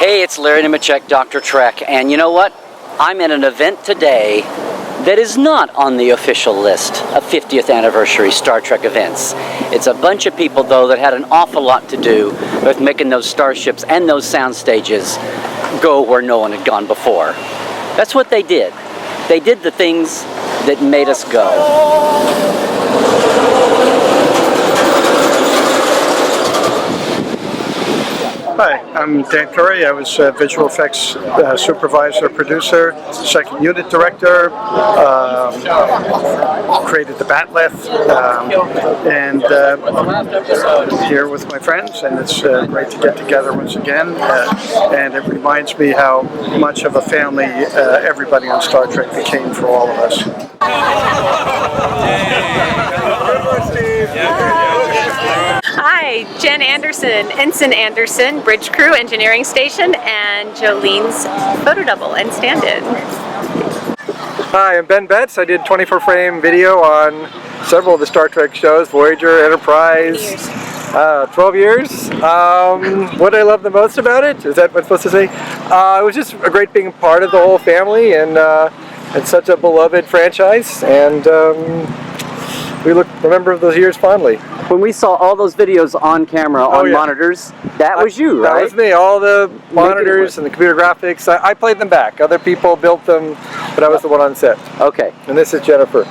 Hey, it's Larry Nemecek, Dr. Trek, and you know what? I'm at an event today that is not on the official list of 50th anniversary Star Trek events. It's a bunch of people, though, that had an awful lot to do with making those starships and those sound stages go where no one had gone before. That's what they did. They did the things that made us go. Hi, I'm Dan Curry. I was visual effects supervisor, producer, second unit director, created the Batleth, and here with my friends, and it's great to get together once again, and it reminds me how much of a family everybody on Star Trek became for all of us. Hi, Jen Anderson, Ensign Anderson, Bridge Crew, Engineering Station, and Jolene's photo double and stand-in. Hi, I'm Ben Betts. I did 24-frame video on several of the Star Trek shows, Voyager, Enterprise. 12 years. What I love the most about it, is that what I'm supposed to say? It was just a great being part of the whole family, and it's such a beloved franchise, and we remember those years fondly. When we saw all those videos on camera, on monitors, that was you, right? That was me. All the monitors and the computer graphics, I played them back. Other people built them, but I was the one on set. Okay. And this is Jennifer.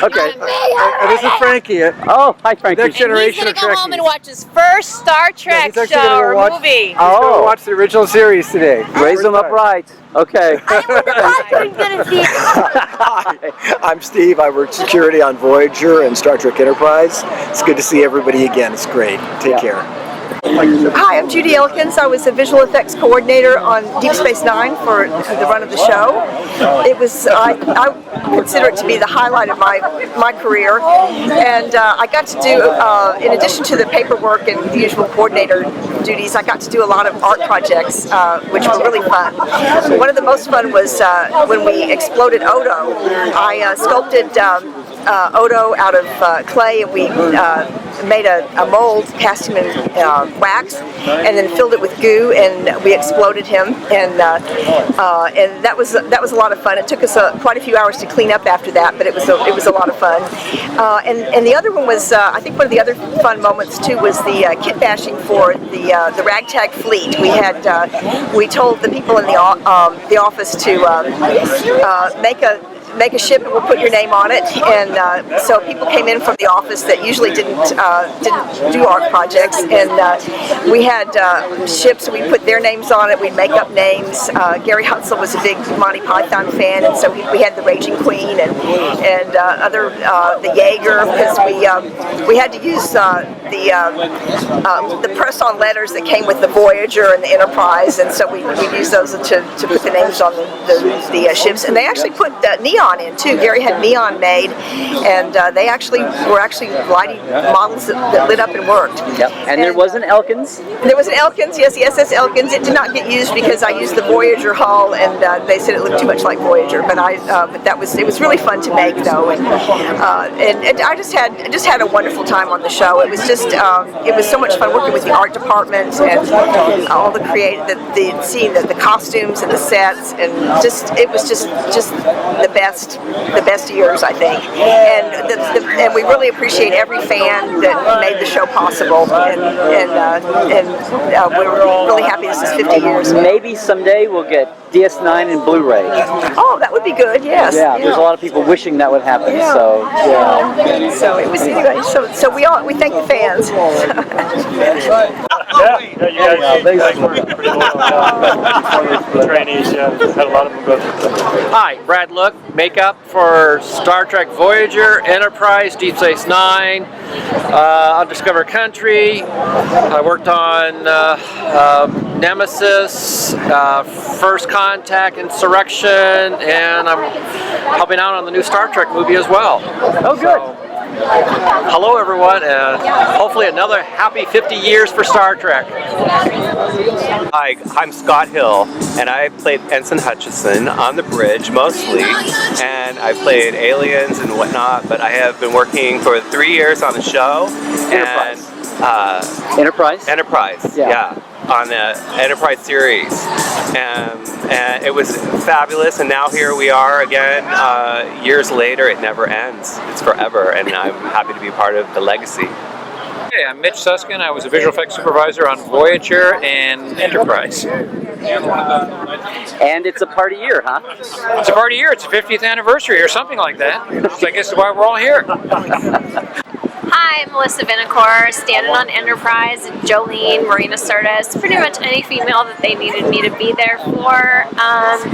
Okay. And this is Frankie. Oh, hi Frankie. Next generation of Trekkies. He's gonna go home and watch his first Star Trek show or movie. He's gonna watch the original series today. Raise them up right. Okay. Hi, I'm Steve. I work security on Voyager and Star Trek Enterprise. It's good to see everybody again. It's great. Take care. Hi, I'm Judy Elkins. I was a visual effects coordinator on Deep Space Nine for the run of the show. It was, I consider it to be the highlight of my career, and I got to do, in addition to the paperwork and the usual coordinator duties, I got to do a lot of art projects, which were really fun. One of the most fun was when we exploded Odo. I sculpted Odo out of clay, and we made a mold, cast him in wax, and then filled it with goo, and we exploded him, and that was a lot of fun. It took us quite a few hours to clean up after that, but it was a lot of fun. And the other one was, I think one of the other fun moments too was the kit bashing for the ragtag fleet. We told the people in the office to make a ship and we'll put your name on it, and so people came in from the office that usually didn't do art projects, and we had ships, we put their names on it, we'd make up names. Gary Hutzel was a big Monty Python fan, and so we had the Raging Queen and the Jaeger, because we had to use the press-on letters that came with the Voyager and the Enterprise, and so we used those to put the names on the ships, and they actually put neon in too. Gary had neon made, and they were lighting models that lit up and worked. Yep. And there was an Elkins. There was an Elkins, yes, the SS Elkins. It did not get used because I used the Voyager hull, and they said it looked too much like Voyager. But it was really fun to make though, and I just had a wonderful time on the show. It was just it was so much fun working with the art department and all the seeing the costumes and the sets, and it was just the best years, I think, and we really appreciate every fan that made the show possible, and we're really happy this is 50 years. Maybe someday we'll get DS9 and Blu-ray. Oh, that would be good. Yes. Yeah, there's a lot of people wishing that would happen. Yeah. So yeah. So it was anyway. So we thank the fans. Trainees, had a lot of them go through. Hi, Brad Look, makeup for Star Trek Voyager, Enterprise, Deep Space Nine, Undiscovered Country. I worked on Nemesis, First Contact, Insurrection, and I'm helping out on the new Star Trek movie as well. Oh, good. So, hello everyone, and hopefully another happy 50 years for Star Trek. Hi, I'm Scott Hill, and I played Ensign Hutchison on the bridge mostly, and I played aliens and whatnot, but I have been working for 3 years on the show. Enterprise. And, Enterprise? Enterprise, yeah. on the Enterprise series, and it was fabulous. And now here we are again, years later. It never ends. It's forever, and I'm happy to be part of the legacy. Hey, I'm Mitch Suskin. I was a visual effects supervisor on Voyager and Enterprise. And it's a party year, huh? It's a party year. It's the 50th anniversary or something like that. So I guess why we're all here. Hi, I'm Melissa Vinacore, standing on Enterprise, Jolene, Marina Sirtis, pretty much any female that they needed me to be there for.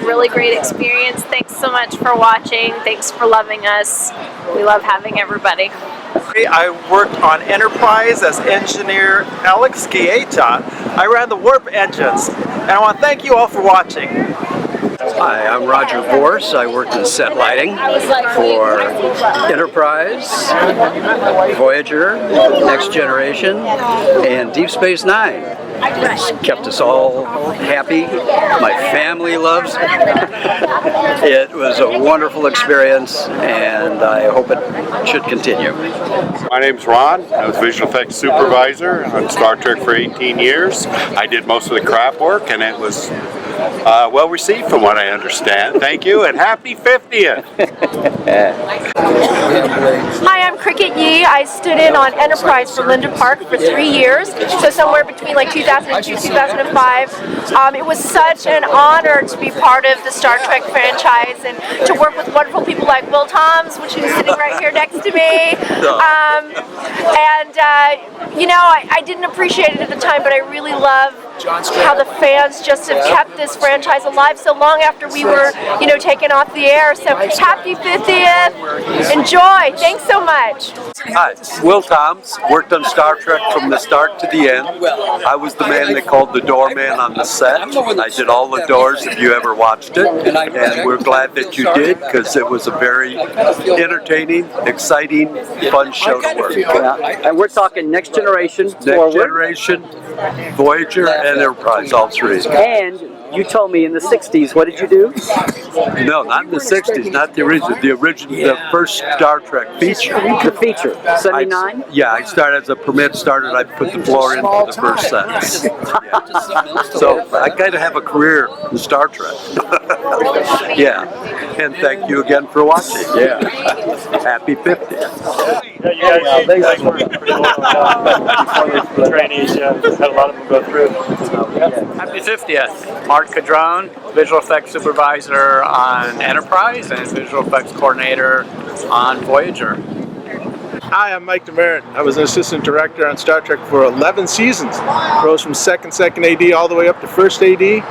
Really great experience. Thanks so much for watching. Thanks for loving us. We love having everybody. I worked on Enterprise as engineer Alex Gaeta. I ran the warp engines, and I want to thank you all for watching. Hi, I'm Roger Vorse. I worked in set lighting for Enterprise, Voyager, Next Generation, and Deep Space Nine. It's kept us all happy. My family loves it. It was a wonderful experience, and I hope it should continue. My name's Ron. I was visual effects supervisor on Star Trek for 18 years. I did most of the craft work, and it was well received from what I understand. Thank you, and happy 50th! Hi, I'm Cricket Yee. I stood in on Enterprise for Linda Park for 3 years, so somewhere between like 2002 2005. It was such an honor to be part of the Star Trek franchise and to work with wonderful people like Will Toms, which is sitting right here next to me. You know, I didn't appreciate it at the time, but I really love how the fans just have kept this franchise alive so long after we were, you know, taken off the air. So happy 50th! Enjoy! Thanks so much! Hi, Will Toms. Worked on Star Trek from the start to the end. I was the man they called the doorman on the set. I did all the doors if you ever watched it, and we're glad that you did because it was a very entertaining, exciting, fun show to work. And we're talking Next Generation, Next Generation, Voyager, and Enterprise, all three. And you told me in the 60s, what did you do? No, not in the 60s, not the original. The first Star Trek feature. The feature, 79? Yeah, I started as a permit started. I put the floor in for the first sentence. Yeah. So I kind of have a career in Star Trek. Yeah, and thank you again for watching. Yeah, happy 50th. Yeah, you guys were pretty well before the trainees. Had a lot of them go through. Happy 50th. Mark Cadron, visual effects supervisor on Enterprise and visual effects coordinator on Voyager. Hi, I'm Mike Demerit. I was an assistant director on Star Trek for 11 seasons. Rose from second AD all the way up to first AD.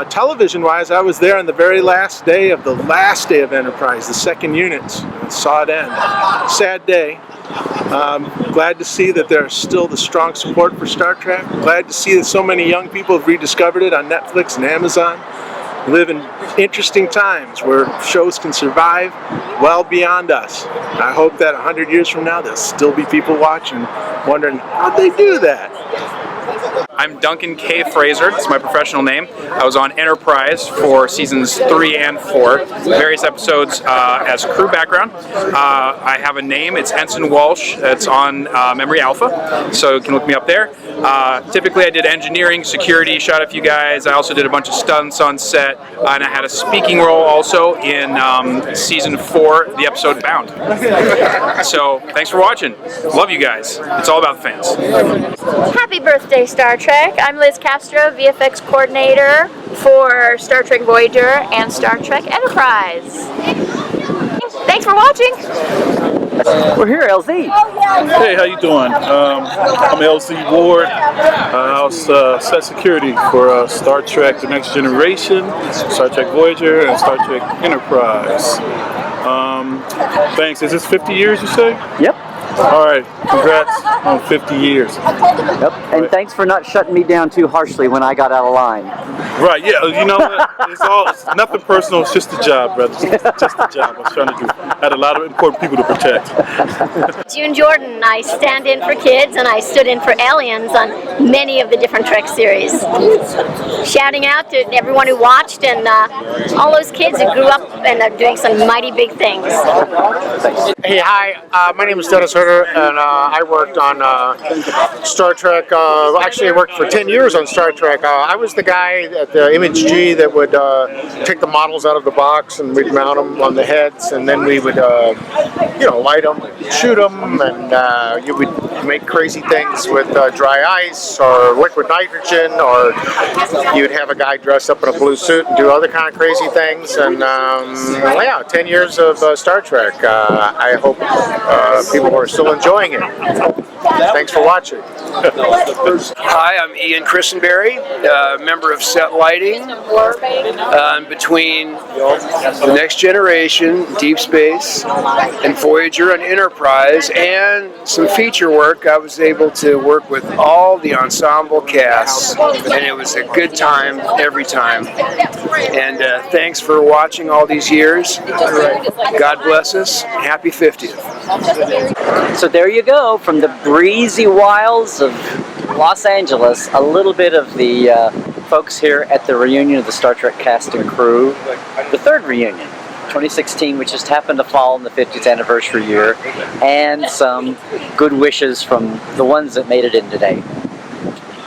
Television-wise, I was there on the very last day of Enterprise, the second unit. Saw it end. Sad day. Glad to see that there's still the strong support for Star Trek. Glad to see that so many young people have rediscovered it on Netflix and Amazon. We live in interesting times where shows can survive well beyond us. I hope that 100 years from now there'll still be people watching, wondering how'd they do that? I'm Duncan K. Fraser, it's my professional name. I was on Enterprise for seasons 3 and 4, various episodes as crew background. I have a name, it's Ensign Walsh, it's on Memory Alpha, so you can look me up there. Typically I did engineering, security, shot a few guys. I also did a bunch of stunts on set, and I had a speaking role also in season 4, the episode Bound. So thanks for watching. Love you guys. It's all about the fans. Happy birthday, Star Trek. I'm Liz Castro, VFX coordinator for Star Trek Voyager and Star Trek Enterprise. Thanks for watching. We're here, LZ. Hey, how you doing? I'm LZ Ward. I was set security for Star Trek The Next Generation, Star Trek Voyager, and Star Trek Enterprise. Thanks. Is this 50 years, you say? Yep. All right. Congrats on 50 years. Yep. And thanks for not shutting me down too harshly when I got out of line. Right. Yeah. You know what? It's nothing personal. It's just a job, brother. It's just a job I was trying to do. I had a lot of important people to protect. June Jordan. I stand in for kids, and I stood in for aliens on many of the different Trek series. Shouting out to everyone who watched and all those kids who grew up and are doing some mighty big things. Hey, hi, my name is Dennis Herter, and I worked on Star Trek. Actually, I worked for 10 years on Star Trek. I was the guy at the Image G that would take the models out of the box and we'd mount them on the heads, and then we would, light them, shoot them, and you would make crazy things with dry ice or liquid nitrogen, or you'd have a guy dress up in a blue suit and do other kind of crazy things. And yeah, 10 years of Star Trek. I hope people are still enjoying it. Thanks for watching. Hi, I'm Ian Christenberry, member of Set Lighting. Between the Next Generation, Deep Space, and Voyager and Enterprise, and some feature work, I was able to work with all the ensemble casts, and it was a good time every time. And thanks for watching all these years. God bless us. Happy 50th. So there you go, from the breezy wilds of Los Angeles, a little bit of the folks here at the reunion of the Star Trek cast and crew, the third reunion, 2016, which just happened to fall in the 50th anniversary year, and some good wishes from the ones that made it in today.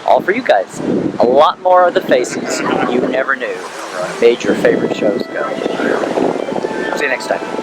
All for you guys. A lot more of the faces you never knew made your favorite shows go. See you next time.